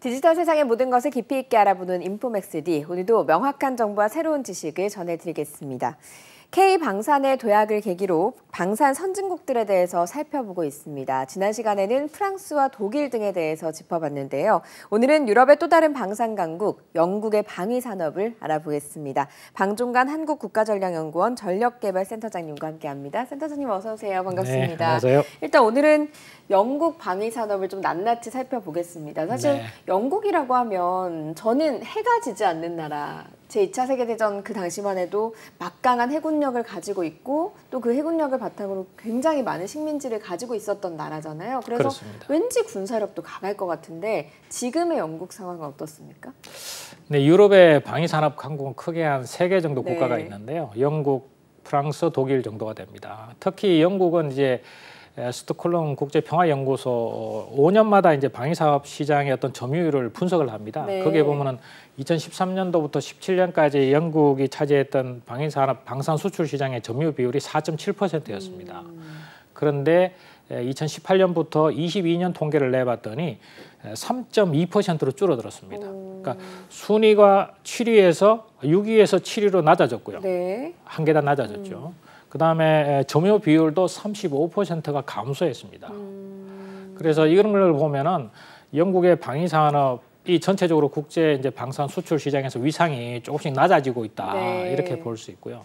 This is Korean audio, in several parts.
디지털 세상의 모든 것을 깊이 있게 알아보는 인포맥스D. 오늘도 명확한 정보와 새로운 지식을 전해드리겠습니다. K방산의 도약을 계기로 방산 선진국들에 대해서 살펴보고 있습니다. 지난 시간에는 프랑스와 독일 등에 대해서 짚어봤는데요. 오늘은 유럽의 또 다른 방산 강국, 영국의 방위 산업을 알아보겠습니다. 방종관 한국국가전략연구원 전력개발센터장님과 함께합니다. 센터장님 어서 오세요. 반갑습니다. 네, 안녕하세요. 일단 오늘은 영국 방위 산업을 좀 낱낱이 살펴보겠습니다. 사실 영국이라고 하면 저는 해가 지지 않는 나라, 제2차 세계대전 그 당시만 해도 막강한 해군력을 가지고 있고 또 그 해군력을 바탕으로 굉장히 많은 식민지를 가지고 있었던 나라잖아요. 그래서 그렇습니다. 왠지 군사력도 강할 것 같은데 지금의 영국 상황은 어떻습니까? 네, 유럽의 방위산업 강국은 크게 한 3개 정도 국가가 있는데요. 영국, 프랑스, 독일 정도가 됩니다. 특히 영국은 이제 스톡홀름 국제평화연구소 5년마다 이제 방위사업 시장의 어떤 점유율을 분석을 합니다. 거기에 보면은 2013년도부터 17년까지 영국이 차지했던 방위산업 방산 수출 시장의 점유율 비율이 4.7%였습니다. 그런데 2018년부터 22년 통계를 내봤더니 3.2%로 줄어들었습니다. 그러니까 순위가 7위에서 6위에서 7위로 낮아졌고요. 한 계단 낮아졌죠. 그다음에 점유 비율도 35%가 감소했습니다. 그래서 이런 걸 보면은 영국의 방위 산업이 전체적으로 국제 이제 방산 수출 시장에서 위상이 조금씩 낮아지고 있다 이렇게 볼 수 있고요.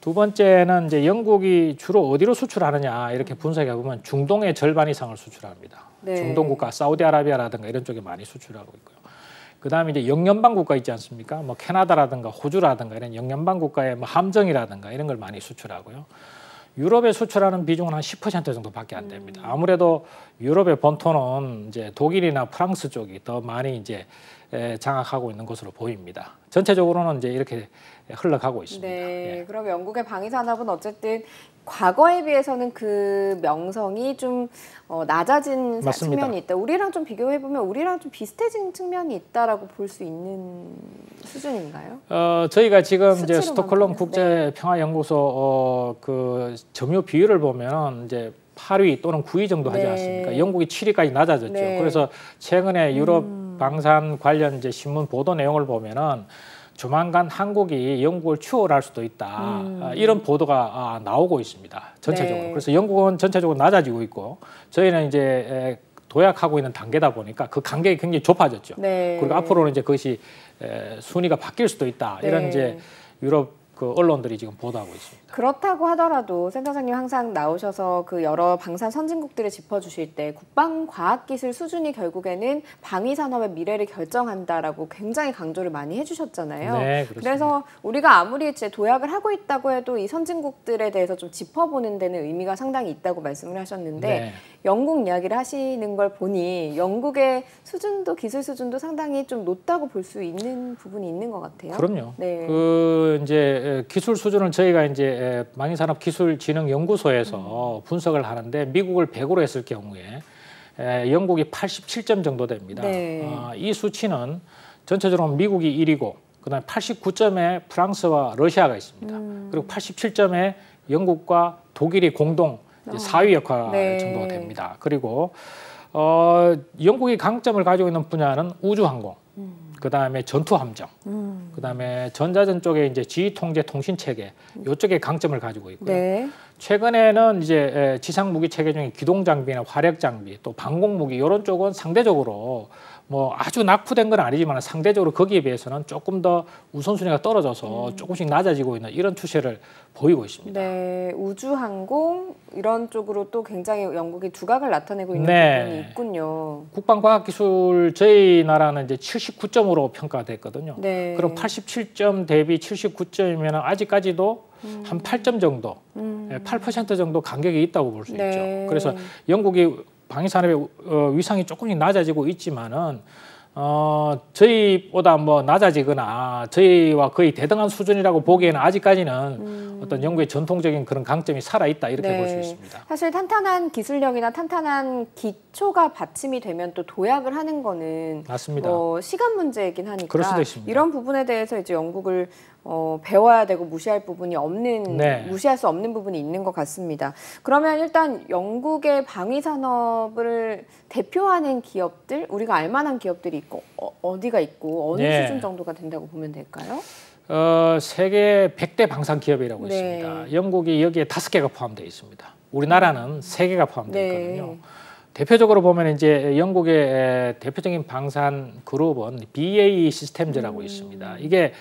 두 번째는 이제 영국이 주로 어디로 수출하느냐 이렇게 분석해 보면 중동의 절반 이상을 수출합니다. 중동 국가 사우디아라비아라든가 이런 쪽에 많이 수출하고 있고요. 그다음에 이제 영연방 국가 있지 않습니까? 뭐 캐나다라든가 호주라든가 이런 영연방 국가의 뭐 함정이라든가 이런 걸 많이 수출하고요. 유럽에 수출하는 비중은 한 10% 정도밖에 안 됩니다. 아무래도 유럽의 본토는 이제 독일이나 프랑스 쪽이 더 많이 이제 장악하고 있는 것으로 보입니다. 전체적으로는 이제 이렇게 흘러가고 있습니다. 그럼 영국의 방위 산업은 어쨌든 과거에 비해서는 그 명성이 좀 낮아진 측면이 있다. 우리랑 좀 비교해 보면 우리랑 좀 비슷해진 측면이 있다라고 볼 수 있는 수준인가요? 저희가 지금 이제 스톡홀름 국제평화연구소 그 점유 비율을 보면 이제 8위 또는 9위 정도 하지 않습니까? 영국이 7위까지 낮아졌죠. 그래서 최근에 유럽 방산 관련 이제 신문 보도 내용을 보면은 조만간 한국이 영국을 추월할 수도 있다. 이런 보도가 나오고 있습니다. 전체적으로. 그래서 영국은 전체적으로 낮아지고 있고 저희는 이제 도약하고 있는 단계다 보니까 그 간격이 굉장히 좁아졌죠. 그리고 앞으로는 이제 그것이 순위가 바뀔 수도 있다. 이런 이제 유럽 그 언론들이 지금 보도하고 있습니다. 그렇다고 하더라도 센터장님 항상 나오셔서 그 여러 방산 선진국들을 짚어주실 때 국방과학기술 수준이 결국에는 방위산업의 미래를 결정한다라고 굉장히 강조를 많이 해주셨잖아요. 그래서 우리가 아무리 이제 도약을 하고 있다고 해도 이 선진국들에 대해서 좀 짚어보는 데는 의미가 상당히 있다고 말씀을 하셨는데 영국 이야기를 하시는 걸 보니 영국의 수준도 기술 수준도 상당히 좀 높다고 볼 수 있는 부분이 있는 것 같아요. 그럼요. 그 이제 기술 수준을 저희가 이제 방위산업기술진흥연구소에서 분석을 하는데 미국을 100으로 했을 경우에 영국이 87점 정도 됩니다. 이 수치는 전체적으로 미국이 1위고 그다음에 89점에 프랑스와 러시아가 있습니다. 그리고 87점에 영국과 독일이 공동 4위 역할 정도가 됩니다. 그리고 영국이 강점을 가지고 있는 분야는 우주항공, 그다음에 전투함정, 그다음에 전자전 쪽에 이제 지휘통제 통신체계 이쪽에 강점을 가지고 있고요. 최근에는 이제 지상 무기 체계 중에 기동 장비나 화력 장비, 또 방공 무기 이런 쪽은 상대적으로 뭐 아주 낙후된 건 아니지만 상대적으로 거기에 비해서는 조금 더 우선순위가 떨어져서 조금씩 낮아지고 있는 이런 추세를 보이고 있습니다. 우주항공 이런 쪽으로 또 굉장히 영국이 두각을 나타내고 있는 부분이 있군요. 국방과학기술 저희 나라는 이제 79점으로 평가가 됐거든요. 그럼 87점 대비 79점이면 아직까지도 한 8점 정도, 8% 정도 간격이 있다고 볼 수 있죠. 그래서 영국이 방위산업의 위상이 조금씩 낮아지고 있지만은 저희보다 뭐 낮아지거나 저희와 거의 대등한 수준이라고 보기에는 아직까지는 어떤 영국의 전통적인 그런 강점이 살아있다 이렇게 볼 수 있습니다. 사실 탄탄한 기술력이나 탄탄한 기초가 받침이 되면 또 도약을 하는 거는 시간 문제이긴 하니까 그럴 수도 있습니다. 이런 부분에 대해서 이제 영국을 배워야 되고 무시할 부분이 없는, 네. 무시할 수 없는 부분이 있는 것 같습니다. 그러면 일단 영국의 방위 산업을 대표하는 기업들, 우리가 알만한 기업들이 있고 어디가 있고 어느 네. 수준 정도가 된다고 보면 될까요? 세계 100대 방산 기업이라고 네. 있습니다. 영국이 여기에 5개가 포함되어 있습니다. 우리나라는 3개가 포함되어 있거든요. 네. 대표적으로 보면 이제 영국의 대표적인 방산 그룹은 BAE 시스템즈라고 있습니다. 이게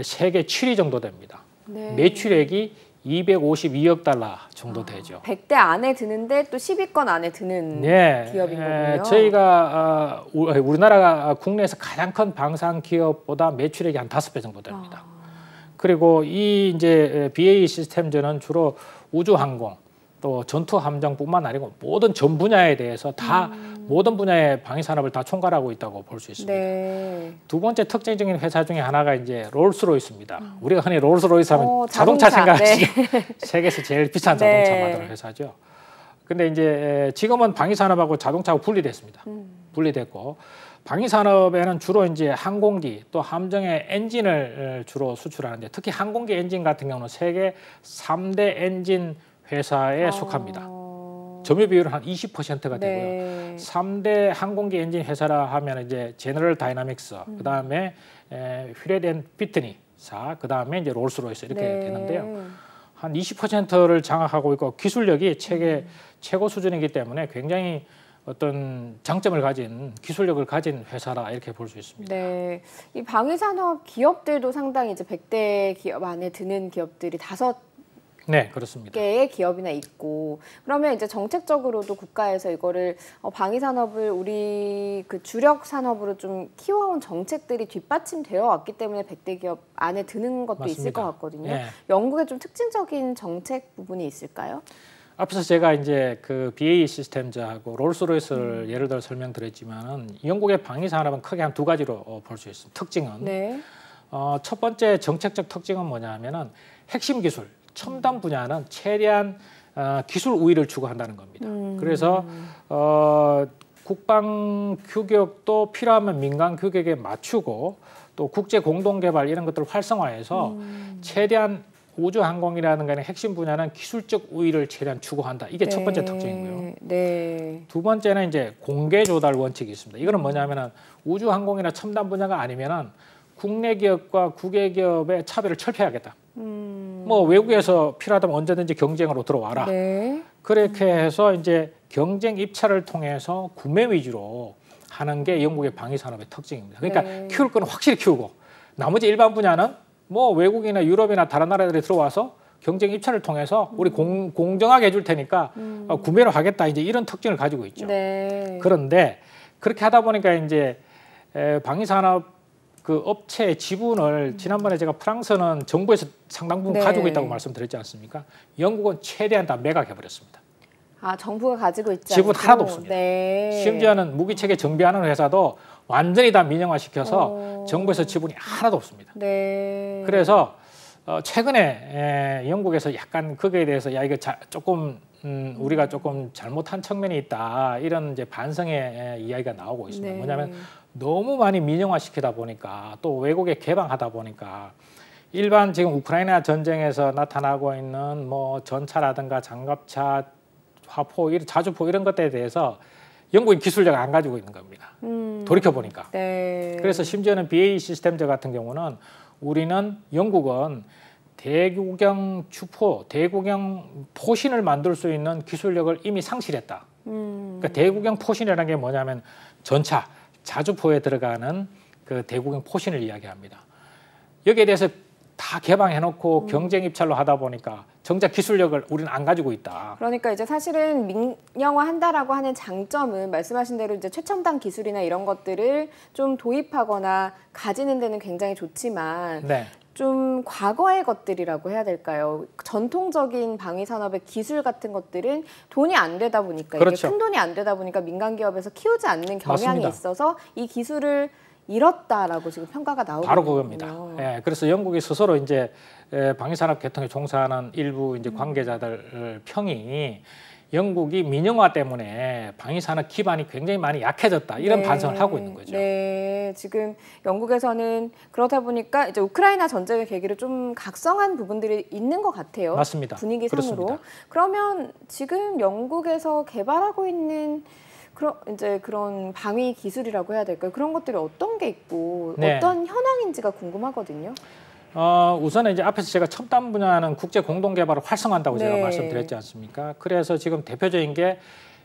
세계 7위 정도 됩니다. 네. 매출액이 252억 달러 정도 되죠. 100대 안에 드는데 또 10위권 안에 드는 네, 기업인 거군요. 저희가 우리나라가 국내에서 가장 큰 방산 기업보다 매출액이 한 5배 정도 됩니다. 그리고 이 이제 BAE 시스템즈는 주로 우주항공 또 전투함정뿐만 아니고 모든 전 분야에 대해서 다 모든 분야의 방위 산업을 다 총괄하고 있다고 볼 수 있습니다. 네. 두 번째 특징적인 회사 중에 하나가 이제 롤스로이스입니다. 우리가 흔히 롤스로이스 하면 자동차. 자동차 생각하시죠. 네. 세계에서 제일 비싼 네. 자동차 만드는 회사죠. 근데 이제 지금은 방위 산업하고 자동차하고 분리됐습니다. 분리됐고 방위 산업에는 주로 이제 항공기 또 함정의 엔진을 주로 수출하는데 특히 항공기 엔진 같은 경우는 세계 3대 엔진 회사에 속합니다. 점유 비율은 한 20%가 되고요. 네. 3대 항공기 엔진 회사라 하면 이제 제너럴 다이나믹스, 그다음에 휘렛 앤 피트니사, 그다음에 이제 롤스로이스 이렇게 네. 되는데요. 한 20%를 장악하고 있고 기술력이 세계 최고 수준이기 때문에 굉장히 어떤 장점을 가진 기술력을 가진 회사라 이렇게 볼 수 있습니다. 네, 이 방위 산업 기업들도 상당히 이제 100대 기업 안에 드는 기업들이 5 그렇습니다. 개의 기업이나 있고, 그러면 이제 정책적으로도 국가에서 이거를 방위 산업을 우리 그 주력 산업으로 좀 키워온 정책들이 뒷받침되어 왔기 때문에 100대 기업 안에 드는 것도 맞습니다. 있을 것 같거든요. 네. 영국의 좀 특징적인 정책 부분이 있을까요? 앞서 제가 이제 그 BAE 시스템즈하고 롤스로이스를 예를 들어 설명드렸지만은 영국의 방위 산업은 크게 한 2가지로 볼 수 있습니다. 특징은 네. 첫 번째 정책적 특징은 뭐냐면은 핵심 기술, 첨단 분야는 최대한 기술 우위를 추구한다는 겁니다. 그래서 국방 규격도 필요하면 민간 규격에 맞추고 또 국제 공동 개발 이런 것들을 활성화해서 최대한 우주항공이라는 핵심 분야는 기술적 우위를 최대한 추구한다. 이게 첫 번째 특징이고요. 네. 두 번째는 이제 공개 조달 원칙이 있습니다. 이거는 뭐냐면은 우주항공이나 첨단 분야가 아니면은 국내 기업과 국외 기업의 차별을 철폐하겠다. 뭐 외국에서 필요하다면 언제든지 경쟁으로 들어와라. 네. 그렇게 해서 이제 경쟁 입찰을 통해서 구매 위주로 하는 게 영국의 방위 산업의 특징입니다. 그러니까 네. 키울 거는 확실히 키우고 나머지 일반 분야는 뭐 외국이나 유럽이나 다른 나라들이 들어와서 경쟁 입찰을 통해서 우리 공정하게 해줄 테니까 구매를 하겠다. 이제 이런 특징을 가지고 있죠. 네. 그런데 그렇게 하다 보니까 이제 방위 산업 그 업체의 지분을 지난번에 제가 프랑스는 정부에서 상당 부분 네. 가지고 있다고 말씀드렸지 않습니까? 영국은 최대한 다 매각해버렸습니다. 아, 정부가 가지고 있지 지분 않고. 하나도 없습니다. 네. 심지어는 무기체계 정비하는 회사도 완전히 다 민영화시켜서 정부에서 지분이 하나도 없습니다. 네. 그래서 최근에 영국에서 약간 거기에 대해서 야 이거 조금 우리가 조금 잘못한 측면이 있다 이런 이제 반성의 이야기가 나오고 있습니다. 네. 뭐냐면 너무 많이 민영화시키다 보니까 또 외국에 개방하다 보니까 일반 지금 우크라이나 전쟁에서 나타나고 있는 뭐 전차라든가 장갑차, 화포, 자주포 이런 것들에 대해서 영국의 기술력을 안 가지고 있는 겁니다. 돌이켜 보니까. 네. 그래서 심지어는 BAE 시스템즈 같은 경우는 우리는 영국은 대구경 주포, 대구경 포신을 만들 수 있는 기술력을 이미 상실했다. 그러니까 대구경 포신이라는 게 뭐냐면 전차, 자주포에 들어가는 그 대구경 포신을 이야기합니다. 여기에 대해서 다 개방해놓고 경쟁 입찰로 하다 보니까 정작 기술력을 우리는 안 가지고 있다. 그러니까 이제 사실은 민영화한다라고 하는 장점은 말씀하신 대로 이제 최첨단 기술이나 이런 것들을 좀 도입하거나 가지는 데는 굉장히 좋지만 네. 좀 과거의 것들이라고 해야 될까요? 전통적인 방위 산업의 기술 같은 것들은 돈이 안 되다 보니까 그렇죠. 이게 큰 돈이 안 되다 보니까 민간 기업에서 키우지 않는 경향이 맞습니다. 있어서 이 기술을 잃었다라고 지금 평가가 나오고 바로 있거든요. 그겁니다. 예, 그래서 영국이 스스로 이제 방위산업 계통에 종사하는 일부 이제 관계자들 평이 영국이 민영화 때문에 방위산업 기반이 굉장히 많이 약해졌다 이런 네. 반성을 하고 있는 거죠. 네, 지금 영국에서는 그러다 보니까 이제 우크라이나 전쟁을 계기로 좀 각성한 부분들이 있는 것 같아요. 맞습니다. 분위기상으로. 그렇습니다. 그러면 지금 영국에서 개발하고 있는 그런 방위 기술이라고 해야 될까요? 그런 것들이 어떤 게 있고 네. 어떤 현황인지가 궁금하거든요. 우선은 이제 앞에서 제가 첨단 분야는 국제 공동 개발을 활성화한다고 제가 네. 말씀드렸지 않습니까? 그래서 지금 대표적인 게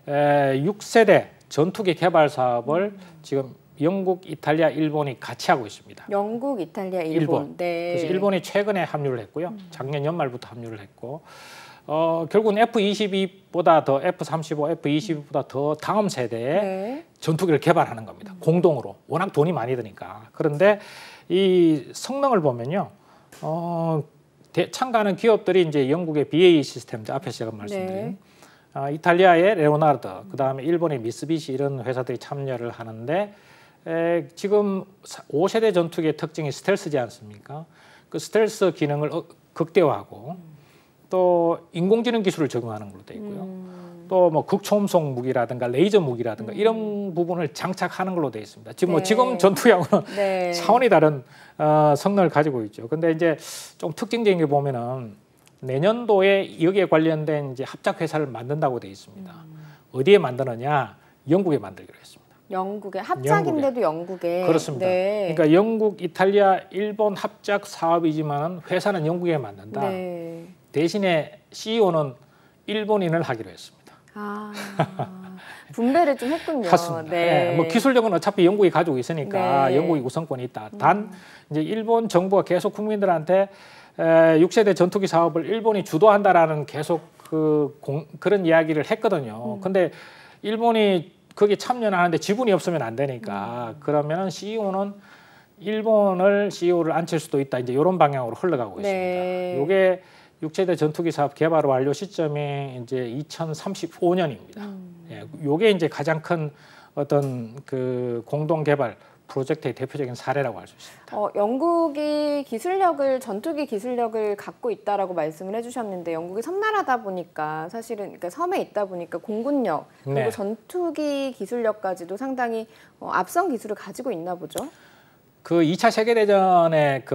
6세대 전투기 개발 사업을 지금 영국, 이탈리아, 일본이 같이 하고 있습니다. 영국, 이탈리아, 일본. 네. 그래서 일본이 최근에 합류를 했고요. 작년 연말부터 합류를 했고 결국은 F-22보다 더 F-35, F-22보다 더 다음 세대의 네. 전투기를 개발하는 겁니다. 공동으로. 워낙 돈이 많이 드니까. 그런데 이 성능을 보면요. 참가하는 기업들이 이제 영국의 BAE 시스템즈 앞에서 제가 말씀드린 이탈리아의 레오나르드, 그다음에 일본의 미쓰비시 이런 회사들이 참여를 하는데 지금 5세대 전투기의 특징이 스텔스지 않습니까? 그 스텔스 기능을 극대화하고 또 인공지능 기술을 적용하는 걸로 돼 있고요. 또 뭐 극초음속 무기라든가 레이저 무기라든가 이런 부분을 장착하는 걸로 돼 있습니다. 지금 뭐 지금 전투기하고는 네. 차원이 다른 성능을 가지고 있죠. 근데 이제 좀 특징적인 게 보면은 내년도에 여기에 관련된 이제 합작 회사를 만든다고 돼 있습니다. 어디에 만드느냐? 영국에 만들기로 했습니다. 영국에 합작인데도 영국에. 그렇습니다. 네. 그러니까 영국, 이탈리아, 일본 합작 사업이지만 회사는 영국에 만든다. 네. 대신에 CEO는 일본인을 하기로 했습니다. 분배를 좀 했군요. 맞습니다. 네. 네, 뭐 기술력은 어차피 영국이 가지고 있으니까 네. 영국이 우선권이 있다. 단 이제 일본 정부가 계속 국민들한테 6세대 전투기 사업을 일본이 주도한다라는 계속 그런 이야기를 했거든요. 근데 일본이 거기에 참여는 하는데 지분이 없으면 안 되니까 그러면은 CEO는 일본을 CEO를 앉힐 수도 있다. 이제 이런 방향으로 흘러가고 네. 있습니다. 이게 6세대 전투기 사업 개발 완료 시점이 이제 2035년입니다. 예, 요게 이제 가장 큰 어떤 그 공동 개발 프로젝트의 대표적인 사례라고 할 수 있습니다. 영국이 전투기 기술력을 갖고 있다라고 말씀을 해주셨는데 영국이 섬나라다 보니까 사실은 그러니까 섬에 있다 보니까 공군력 그리고 네. 전투기 기술력까지도 상당히 앞선 기술을 가지고 있나 보죠. 그 2차 세계대전에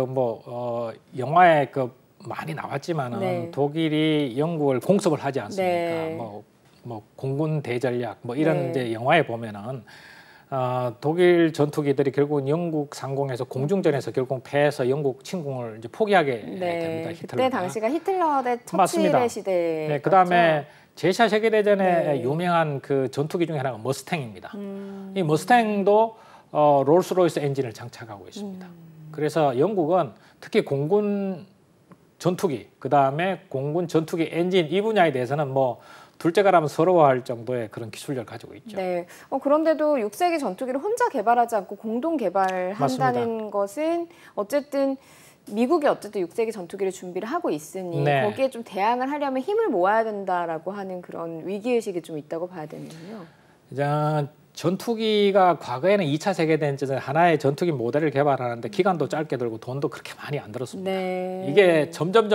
영화에 많이 나왔지만은 네. 독일이 영국을 공습을 하지 않습니까? 네. 뭐 공군 대전략 뭐 이런 네. 이제 영화에 보면은 독일 전투기들이 결국은 영국 상공에서 공중전에서 결국 패해서 영국 침공을 이제 포기하게 됩니다. 히틀러가. 그때 당시가 히틀러 대 맞습니다. 처칠의 시대. 네, 그다음에 제2차 세계대전에 네. 유명한 그 전투기 중에 하나가 머스탱입니다. 이 머스탱도 롤스로이스 엔진을 장착하고 있습니다. 그래서 영국은 특히 공군 전투기, 그다음에 공군 전투기 엔진 이 분야에 대해서는 뭐 둘째가라면 서러워할 정도의 그런 기술력을 가지고 있죠. 네. 그런데도 6세기 전투기를 혼자 개발하지 않고 공동 개발한다는 맞습니다. 것은 어쨌든 미국이 어쨌든 6세기 전투기를 준비를 하고 있으니 네. 거기에 좀 대항을 하려면 힘을 모아야 된다라고 하는 그런 위기의식이 좀 있다고 봐야 되는군요. 전투기가 과거에는 2차 세계대전 하나의 전투기 모델을 개발하는데 기간도 짧게 들고 돈도 그렇게 많이 안 들었습니다. 네. 이게 점점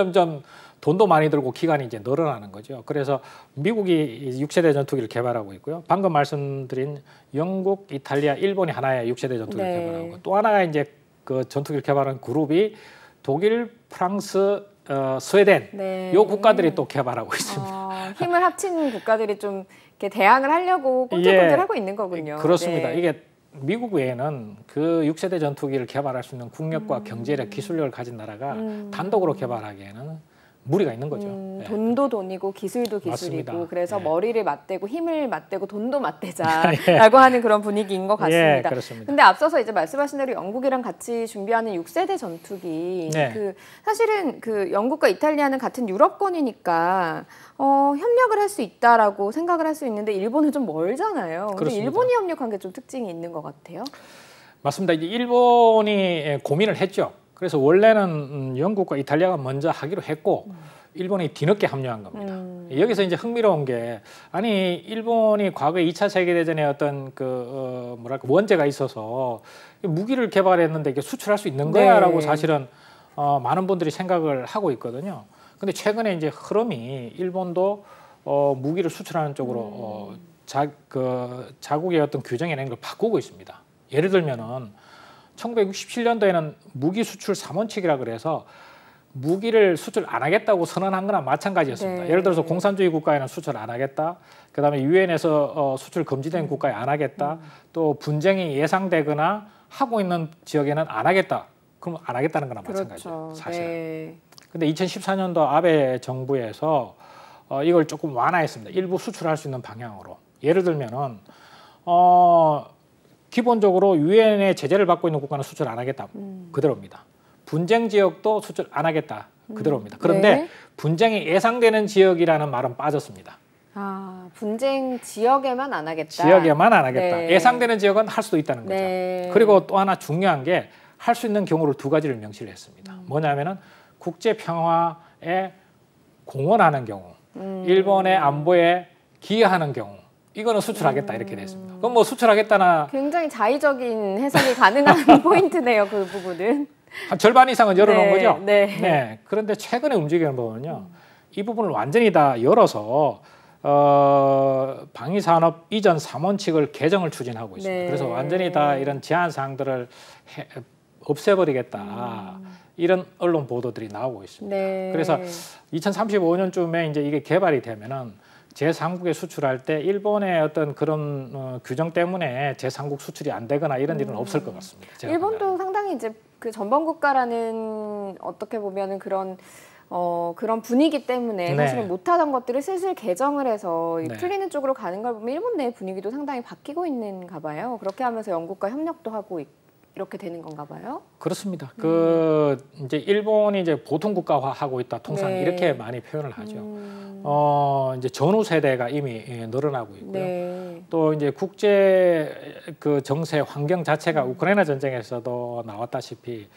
돈도 많이 들고 기간이 이제 늘어나는 거죠. 그래서 미국이 6세대 전투기를 개발하고 있고요. 방금 말씀드린 영국, 이탈리아, 일본이 하나의 6세대 전투기를 네. 개발하고 또 하나가 이제 그 전투기를 개발한 그룹이 독일, 프랑스, 스웨덴 네. 요 국가들이 또 개발하고 있습니다. 힘을 합친 국가들이 좀 이렇게 대항을 하려고 꼼짝꼼짝하고 있는 거군요. 그렇습니다. 네. 이게 미국 외에는 그 6세대 전투기를 개발할 수 있는 국력과 경제력, 기술력을 가진 나라가 단독으로 개발하기에는 무리가 있는 거죠. 네. 돈도 돈이고 기술도 기술이고 맞습니다. 그래서 예. 머리를 맞대고 힘을 맞대고 돈도 맞대자라고 하는 그런 분위기인 것 같습니다. 예, 그렇습니다. 근데 앞서서 이제 말씀하신 대로 영국이랑 같이 준비하는 6세대 전투기 네. 사실은 영국과 이탈리아는 같은 유럽권이니까 협력을 할 수 있다라고 생각을 할 수 있는데 일본은 좀 멀잖아요. 근데 그렇습니다. 일본이 협력한 게 좀 특징이 있는 것 같아요. 맞습니다. 이제 일본이 고민을 했죠. 그래서 원래는 영국과 이탈리아가 먼저 하기로 했고 일본이 뒤늦게 합류한 겁니다. 여기서 이제 흥미로운 게 아니 일본이 과거에 2차 세계대전에 어떤 원죄가 있어서 무기를 개발했는데 이게 수출할 수 있는 거야라고 사실은 많은 분들이 생각을 하고 있거든요. 근데 최근에 이제 흐름이 일본도 무기를 수출하는 쪽으로 자국의 어떤 규정이나 이런 걸 바꾸고 있습니다. 예를 들면은 1967년도에는 무기 수출 3원칙이라 그래서 무기를 수출 안 하겠다고 선언한 거나 마찬가지였습니다. 네. 예를 들어서 공산주의 국가에는 수출 안 하겠다. 그다음에 유엔에서 수출 금지된 국가에 안 하겠다. 또 분쟁이 예상되거나 하고 있는 지역에는 안 하겠다. 그럼 안 하겠다는 거나 마찬가지예요. 그렇죠. 사실은. 네. 근데 2014년도 아베 정부에서 이걸 조금 완화했습니다. 일부 수출할 수 있는 방향으로. 예를 들면은 기본적으로 유엔의 제재를 받고 있는 국가는 수출 안 하겠다. 그대로입니다. 분쟁 지역도 수출 안 하겠다. 그대로입니다. 그런데 네. 분쟁이 예상되는 지역이라는 말은 빠졌습니다. 아, 분쟁 지역에만 안 하겠다. 지역에만 안 하겠다. 네. 예상되는 지역은 할 수도 있다는 거죠. 네. 그리고 또 하나 중요한 게 할 수 있는 경우를 두 가지를 명시를 했습니다. 뭐냐면은 국제 평화에 공헌하는 경우, 일본의 안보에 기여하는 경우, 이거는 수출하겠다 이렇게 됐습니다. 그럼 뭐 수출하겠다나 굉장히 자의적인 해석이 가능한 포인트네요. 그 부분은. 한 절반 이상은 열어놓은 네, 거죠. 네. 그런데 최근에 움직이는 부분은요, 이 부분을 완전히 다 열어서 방위산업 이전 3원칙을 개정을 추진하고 있습니다. 네. 그래서 완전히 다 이런 제한 사항들을 없애버리겠다. 이런 언론 보도들이 나오고 있습니다. 네. 그래서 2035년쯤에 이제 이게 개발이 되면은 제3국에 수출할 때 일본의 어떤 그런 규정 때문에 제3국 수출이 안 되거나 이런 일은 없을 것 같습니다. 제가 일본도 판단하기에는. 상당히 이제 그 전범 국가라는 어떻게 보면은 그런 분위기 때문에 네. 사실은 못하던 것들을 슬슬 개정을 해서 이 네. 풀리는 쪽으로 가는 걸 보면 일본 내 분위기도 상당히 바뀌고 있는가 봐요. 그렇게 하면서 영국과 협력도 하고 이렇게 되는 건가 봐요. 그렇습니다. 이제 일본이 이제 보통 국가화하고 있다. 통상 네. 이렇게 많이 표현을 하죠. 이제 전후 세대가 이미 늘어나고 있고요. 네. 또 이제 국제 그 정세 환경 자체가 우크라이나 전쟁에서도 나왔다시피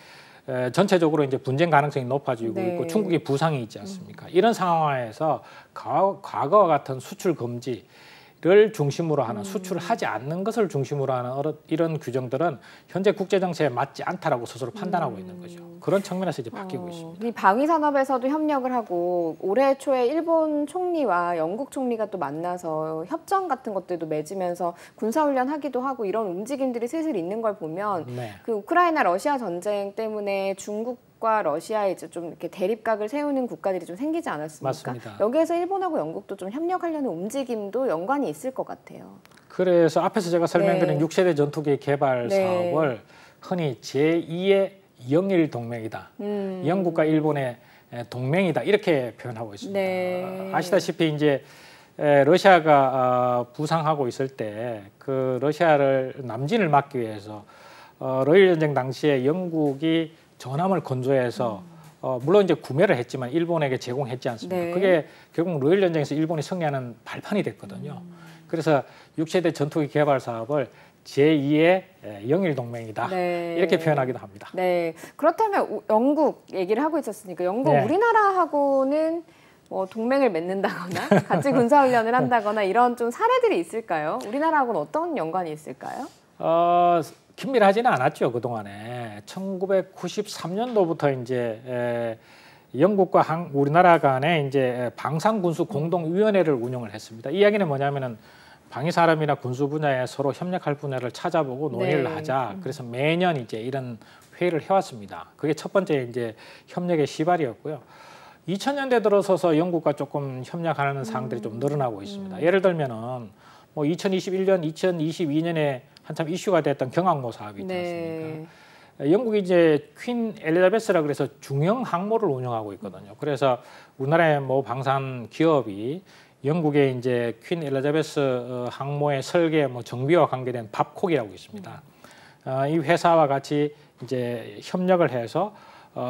전체적으로 이제 분쟁 가능성이 높아지고 네. 있고 중국이 부상이 있지 않습니까? 이런 상황에서 과거와 같은 수출 금지를 중심으로 하는 수출을 하지 않는 것을 중심으로 하는 이런 규정들은 현재 국제 정세에 맞지 않다라고 스스로 판단하고 있는 거죠. 그런 측면에서 이제 바뀌고 있습니다. 이 방위 산업에서도 협력을 하고 올해 초에 일본 총리와 영국 총리가 또 만나서 협정 같은 것들도 맺으면서 군사훈련 하기도 하고 이런 움직임들이 슬슬 있는 걸 보면 네. 그 우크라이나 러시아 전쟁 때문에 중국과 러시아에 이제 좀 이렇게 대립각을 세우는 국가들이 좀 생기지 않았습니까? 맞습니다. 여기에서 일본하고 영국도 좀 협력하려는 움직임도 연관이 있을 것 같아요. 그래서 앞에서 제가 설명드린 네. 6세대 전투기 개발 네. 사업을 흔히 제2의 영일 동맹이다. 영국과 일본의 동맹이다. 이렇게 표현하고 있습니다. 네. 아시다시피 이제 러시아가 부상하고 있을 때 그 러시아를 남진을 막기 위해서 러일 전쟁 당시에 영국이 전함을 건조해서 물론 이제 구매를 했지만 일본에게 제공했지 않습니까? 네. 그게 결국 러일 전쟁에서 일본이 승리하는 발판이 됐거든요. 그래서 6세대 전투기 개발 사업을 제2의 영일 동맹이다. 네. 이렇게 표현하기도 합니다. 네. 그렇다면 영국 얘기를 하고 있었으니까 영국 네. 우리나라하고는 뭐 동맹을 맺는다거나 같이 군사훈련을 한다거나 이런 좀 사례들이 있을까요? 우리나라하고는 어떤 연관이 있을까요? 긴밀하지는 않았죠. 그동안에 1993년도부터 이제 영국과 우리나라 간에 이제 방산군수 공동위원회를 운영을 했습니다. 이 이야기는 뭐냐면은 방위산업이나 군수 분야에 서로 협력할 분야를 찾아보고 논의를 네. 하자. 그래서 매년 이제 이런 회의를 해왔습니다. 그게 첫 번째 이제 협력의 시발이었고요. 2000년대 들어서서 영국과 조금 협력하는 사항들이 좀 늘어나고 있습니다. 예를 들면은 뭐 2021년, 2022년에 한참 이슈가 됐던 경항모 사업이 있지 않습니까? 네. 영국이 이제 퀸 엘리자베스라 그래서 중형 항모를 운영하고 있거든요. 그래서 우리나라의 뭐 방산 기업이 영국의 이제 퀸 엘리자베스 항모의 설계 뭐 정비와 관계된 밥콕이라고 있습니다. 이 회사와 같이 이제 협력을 해서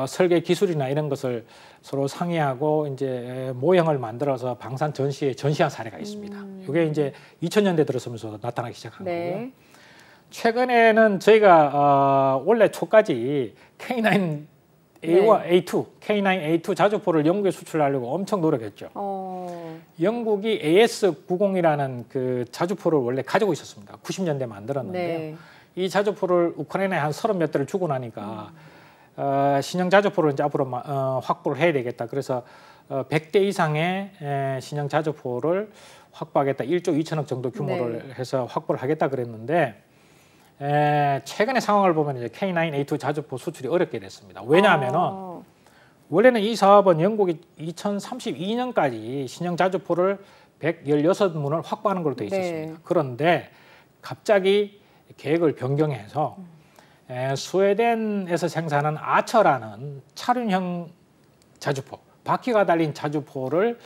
설계 기술이나 이런 것을 서로 상의하고 이제 모형을 만들어서 방산 전시에 전시한 사례가 있습니다. 이게 이제 2000년대 들어서면서 나타나기 시작한 네. 거고요. 최근에는 저희가 원래 초까지 K9A1, A2, K9A2 자주포를 영국에 수출하려고 엄청 노력했죠. 영국이 AS90이라는 그 자주포를 원래 가지고 있었습니다. 90년대 만들었는데요. 네. 이 자주포를 우크라이나에 한 30몇 대를 주고 나니까 신형 자주포를 이제 앞으로 확보를 해야 되겠다. 그래서 100대 이상의 신형 자주포를 확보하겠다. 1조 2천억 정도 규모를 네. 해서 확보를 하겠다 그랬는데 최근의 상황을 보면 이제 K9A2 자주포 수출이 어렵게 됐습니다. 왜냐하면은 원래는 이 사업은 영국이 2032년까지 신형 자주포를 116문을 확보하는 걸로 되어 있었습니다. 네. 그런데 갑자기 계획을 변경해서 스웨덴에서 생산한 아처라는 차륜형 자주포, 바퀴가 달린 자주포를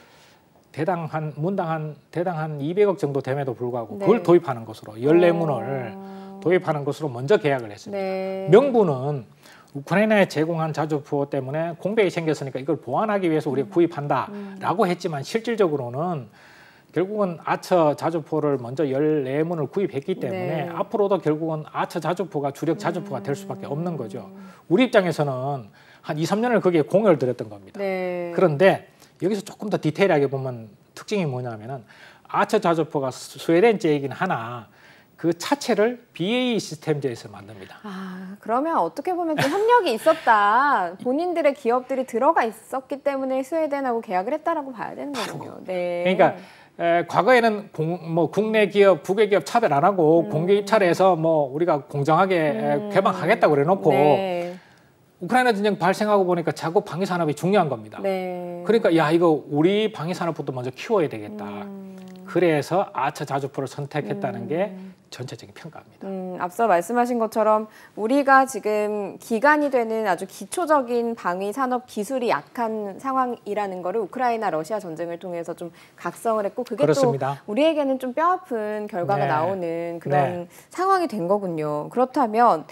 대당 한 200억 정도 됨에도 불구하고 네. 그걸 도입하는 것으로 14문을 도입하는 것으로 먼저 계약을 했습니다. 네. 명분은 우크라이나에 제공한 자주포 때문에 공백이 생겼으니까 이걸 보완하기 위해서 우리가 구입한다라고 했지만 실질적으로는 결국은 아처 자주포를 먼저 14문을 구입했기 때문에 네. 앞으로도 결국은 아처 자주포가 주력 자주포가 될 수밖에 없는 거죠. 우리 입장에서는 한 2, 3년을 거기에 공을 들였던 겁니다. 네. 그런데 여기서 조금 더 디테일하게 보면 특징이 뭐냐면은 아처 자주포가 스웨덴제이긴 하나 그 차체를 BAE 시스템즈에서 만듭니다. 아, 그러면 어떻게 보면 좀 협력이 있었다. 본인들의 기업들이 들어가 있었기 때문에 스웨덴하고 계약을 했다라고 봐야 되는 거군요. 네. 그러니까 과거에는 국내 기업, 국외 기업 차별 안 하고 공개 입찰해서 뭐 우리가 공정하게 개방하겠다고 그래놓고 네. 우크라이나 전쟁 발생하고 보니까 자국 방위 산업이 중요한 겁니다. 네. 그러니까 야 이거 우리 방위 산업부터 먼저 키워야 되겠다. 그래서 아처 자주포를 선택했다는 게 전체적인 평가입니다. 앞서 말씀하신 것처럼 우리가 지금 기간이 되는 아주 기초적인 방위 산업 기술이 약한 상황이라는 거를 우크라이나 러시아 전쟁을 통해서 좀 각성을 했고 그게 그렇습니다. 또 우리에게는 좀 뼈아픈 결과가 네. 나오는 그런 네. 상황이 된 거군요. 그렇다면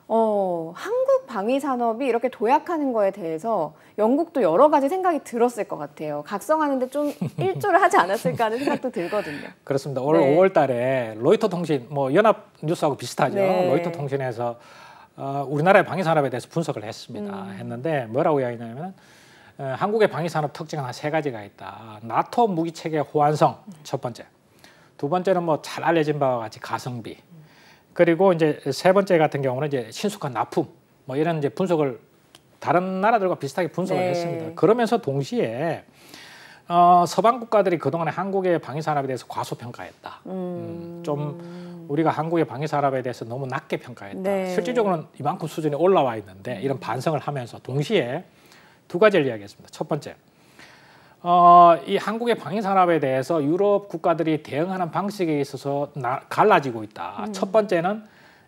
한국 방위 산업이 이렇게 도약하는 거에 대해서 영국도 여러 가지 생각이 들었을 것 같아요. 각성하는데 좀 일조를 하지 않았을까 하는 생각도 들거든요. 그렇습니다. 올 네. 5월 달에 로이터 통신, 뭐 연합 뉴스하고 비슷하죠. 네. 로이터 통신에서 우리나라의 방위 산업에 대해서 분석을 했습니다. 했는데 뭐라고 이야기하냐면 한국의 방위 산업 특징은 한 3가지가 있다. 나토 무기 체계 호환성 첫 번째. 두 번째는 뭐 잘 알려진 바와 같이 가성비. 그리고 이제 세 번째 같은 경우는 이제 신속한 납품 뭐 이런 이제 분석을 다른 나라들과 비슷하게 분석을 네. 했습니다. 그러면서 동시에 서방 국가들이 그동안에 한국의 방위 산업에 대해서 과소평가했다. 좀 우리가 한국의 방위 산업에 대해서 너무 낮게 평가했다. 네. 실질적으로는 이만큼 수준이 올라와 있는데 이런 반성을 하면서 동시에 2가지를 이야기했습니다. 첫 번째, 이 한국의 방위 산업에 대해서 유럽 국가들이 대응하는 방식에 있어서 갈라지고 있다. 첫 번째는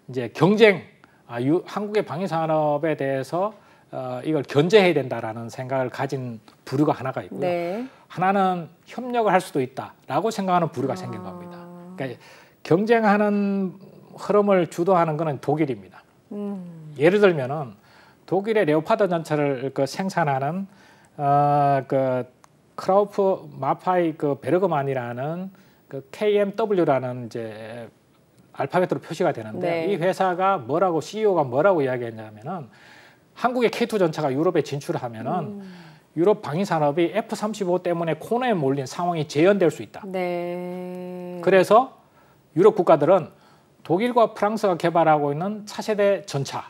이제 경쟁, 한국의 방위 산업에 대해서 이걸 견제해야 된다라는 생각을 가진 부류가 하나가 있고요. 네. 하나는 협력을 할 수도 있다라고 생각하는 부류가 생긴 겁니다. 그러니까 경쟁하는 흐름을 주도하는 것은 독일입니다. 예를 들면은 독일의 레오파드 전차를 생산하는 크라우프 마파이 베르그만이라는 KMW라는 이제 알파벳으로 표시가 되는데 네. 이 회사가 CEO가 뭐라고 이야기했냐면은 한국의 K2 전차가 유럽에 진출하면은 유럽 방위 산업이 F-35 때문에 코너에 몰린 상황이 재현될 수 있다. 네. 그래서 유럽 국가들은 독일과 프랑스가 개발하고 있는 차세대 전차,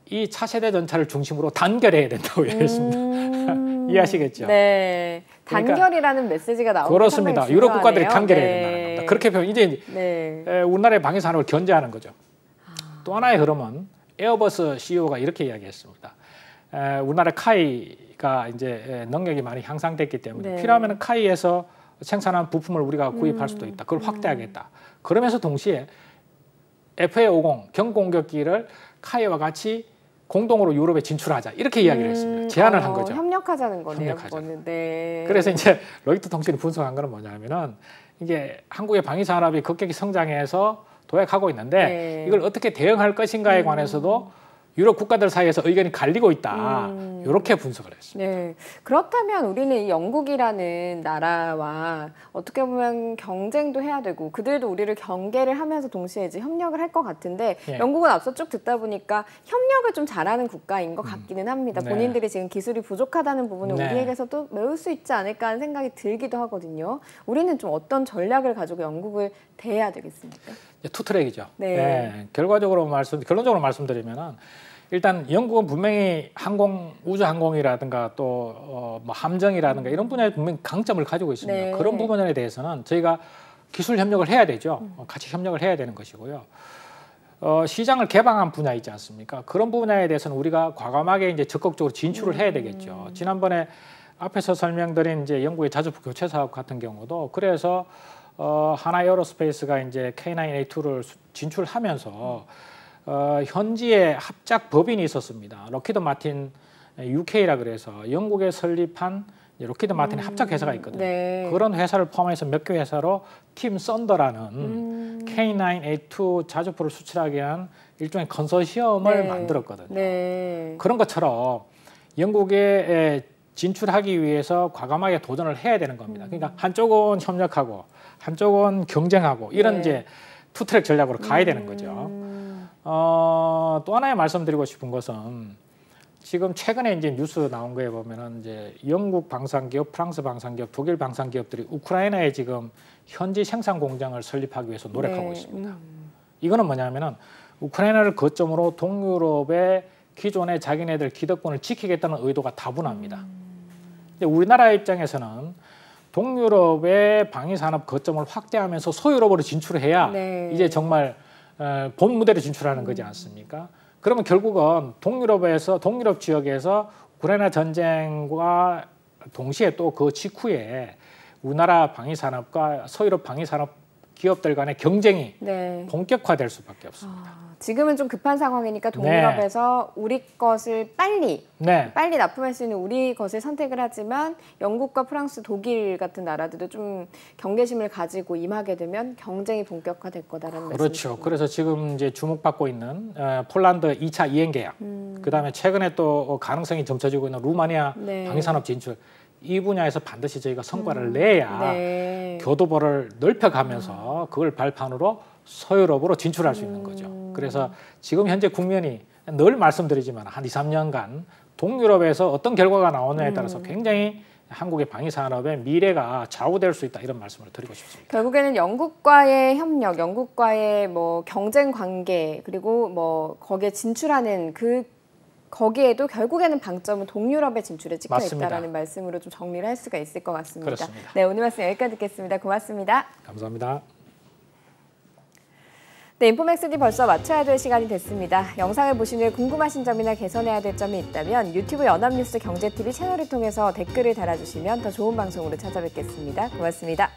이 차세대 전차를 중심으로 단결해야 된다고 얘기했습니다. 이해하시겠죠? 네. 그러니까 단결이라는 메시지가 나오는 그렇습니다. 유럽 국가들이 단결해야 된다는 겁니다. 그렇게 보면 이제 네. 우리나라의 방위 산업을 견제하는 거죠. 또 하나의 흐름은 에어버스 CEO가 이렇게 이야기했습니다. 우리나라 카이가 이제 능력이 많이 향상됐기 때문에 네. 필요하면 카이에서 생산한 부품을 우리가 구입할 수도 있다. 그걸 확대하겠다. 그러면서 동시에 FA-50 경공격기를 카이와 같이 공동으로 유럽에 진출하자 이렇게 이야기를 했습니다. 제안을 한 거죠. 협력하자는 거네요. 협력하자. 그거는. 네. 그래서 이제 로이터 통신이 분석한 거는 뭐냐면은 이게 한국의 방위 산업이 급격히 성장해서 도약하고 있는데 네. 이걸 어떻게 대응할 것인가에 관해서도 유럽 국가들 사이에서 의견이 갈리고 있다. 이렇게 분석을 했습니다. 네. 그렇다면 우리는 이 영국이라는 나라와 어떻게 보면 경쟁도 해야 되고 그들도 우리를 경계를 하면서 동시에 이제 협력을 할 것 같은데 예. 영국은 앞서 쭉 듣다 보니까 협력을 좀 잘하는 국가인 것 같기는 합니다. 네. 본인들이 지금 기술이 부족하다는 부분을 네. 우리에게서도 메울 수 있지 않을까 하는 생각이 들기도 하거든요. 우리는 좀 어떤 전략을 가지고 영국을 대해야 되겠습니까? 투트랙이죠. 네. 결론적으로 말씀드리면은 일단 영국은 분명히 우주항공이라든가 또 뭐 함정이라든가 이런 분야에 분명히 강점을 가지고 있습니다. 네. 그런 부분에 대해서는 저희가 기술 협력을 해야 되죠. 같이 협력을 해야 되는 것이고요. 시장을 개방한 분야 있지 않습니까? 그런 분야에 대해서는 우리가 과감하게 이제 적극적으로 진출을 해야 되겠죠. 지난번에 앞에서 설명드린 이제 영국의 자주포 교체 사업 같은 경우도 그래서 하나 에어로스페이스가 이제 K9A2를 진출하면서 현지에 합작 법인이 있었습니다. 록히드 마틴 UK라 그래서 영국에 설립한 록히드 마틴의 합작 회사가 있거든요. 네. 그런 회사를 포함해서 몇 개 회사로 팀 썬더라는 K9A2 자주포를 수출하기 위한 일종의 컨소시엄을 네. 만들었거든요. 네. 그런 것처럼 영국에 진출하기 위해서 과감하게 도전을 해야 되는 겁니다. 그러니까 한쪽은 협력하고 한쪽은 경쟁하고 이런 네. 이제 투트랙 전략으로 가야 되는 거죠. 또 하나의 말씀드리고 싶은 것은 지금 최근에 이제 뉴스 나온 거에 보면은 이제 영국 방산기업, 프랑스 방산기업, 독일 방산기업들이 우크라이나에 지금 현지 생산 공장을 설립하기 위해서 노력하고 네. 있습니다. 이거는 뭐냐면은 우크라이나를 거점으로 동유럽의 기존의 자기네들 기득권을 지키겠다는 의도가 다분합니다. 근데 우리나라 입장에서는 동유럽의 방위산업 거점을 확대하면서 소유럽으로 진출해야 네. 이제 정말 본 무대로 진출하는 거지 않습니까? 그러면 결국은 동유럽 지역에서 우크라이나 전쟁과 동시에 또 그 직후에 우리나라 방위산업과 서유럽 방위산업 기업들 간의 경쟁이 네. 본격화될 수밖에 없습니다. 지금은 좀 급한 상황이니까 동유럽에서 우리 것을 빨리 납품할 수 있는 우리 것을 선택을 하지만 영국과 프랑스, 독일 같은 나라들도 좀 경계심을 가지고 임하게 되면 경쟁이 본격화될 거다라는 말씀이시죠. 그렇죠. 그래서 지금 이제 주목받고 있는 폴란드 2차 이행 계약, 그다음에 최근에 또 가능성이 점쳐지고 있는 루마니아 네. 방위산업 진출, 이 분야에서 반드시 저희가 성과를 내야 네. 교두보를 넓혀가면서 그걸 발판으로 서유럽으로 진출할 수 있는 거죠. 그래서 지금 현재 국면이 늘 말씀드리지만 한 2, 3년간 동유럽에서 어떤 결과가 나오느냐에 따라서 굉장히 한국의 방위산업의 미래가 좌우될 수 있다 이런 말씀을 드리고 싶습니다. 결국에는 영국과의 협력, 영국과의 뭐 경쟁 관계 그리고 뭐 거기에 진출하는 거기에도 결국에는 방점은 동유럽의 진출에 찍혀 맞습니다. 있다라는 말씀으로 좀 정리를 할 수가 있을 것 같습니다. 그렇습니다. 네, 오늘 말씀 여기까지 듣겠습니다. 고맙습니다. 감사합니다. 네, 인포맥스D 벌써 마쳐야 될 시간이 됐습니다. 영상을 보신 후에 궁금하신 점이나 개선해야 될 점이 있다면 유튜브 연합뉴스 경제TV 채널을 통해서 댓글을 달아주시면 더 좋은 방송으로 찾아뵙겠습니다. 고맙습니다.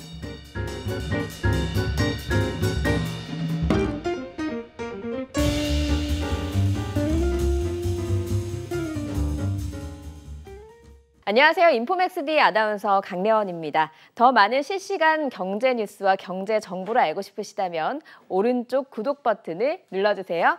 안녕하세요. 인포맥스D 아나운서 강래원입니다. 더 많은 실시간 경제 뉴스와 경제 정보를 알고 싶으시다면 오른쪽 구독 버튼을 눌러주세요.